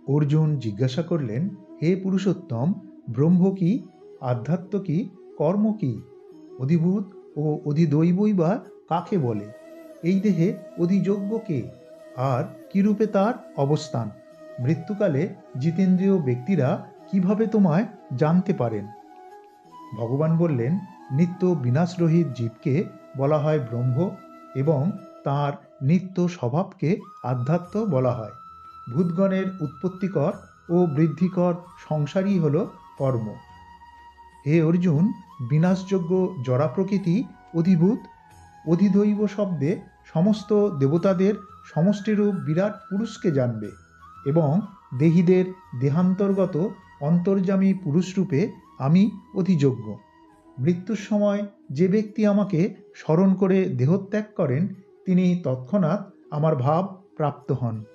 অর্জুন জিজ্ঞাসা করলেন, হে পুরুষোত্তম, ব্রহ্ম কি, আধ্যাত্ম কি, কর্ম কি, অধিভূত ও অধিদৈবই বা কাকে বলে, এই দেহে অধিযোগ্য কে, আর কিরূপে তার অবস্থান, মৃত্যুকালে জিতেন্দ্রীয় ব্যক্তিরা কিভাবে তোমায় জানতে পারেন? ভগবান বললেন, নিত্য বিনাশরহিত জীবকে বলা হয় ব্রহ্ম এবং তার নিত্য স্বভাবকে আধ্যাত্ম বলা হয়। ভূতগণের উৎপত্তিকর ও বৃদ্ধিকর সংসারই হল কর্ম। হে অর্জুন, বিনাশযোগ্য জড়া প্রকৃতি অধিভূত, অধিদৈব শব্দে সমস্ত দেবতাদের সমষ্টিরূপ বিরাট পুরুষকে জানবে এবং দেহীদের দেহান্তর্গত অন্তর্যামী পুরুষরূপে আমি অধিযোগ্য। মৃত্যুর সময় যে ব্যক্তি আমাকে স্মরণ করে দেহত্যাগ করেন তিনি তৎক্ষণাৎ আমার ভাব প্রাপ্ত হন।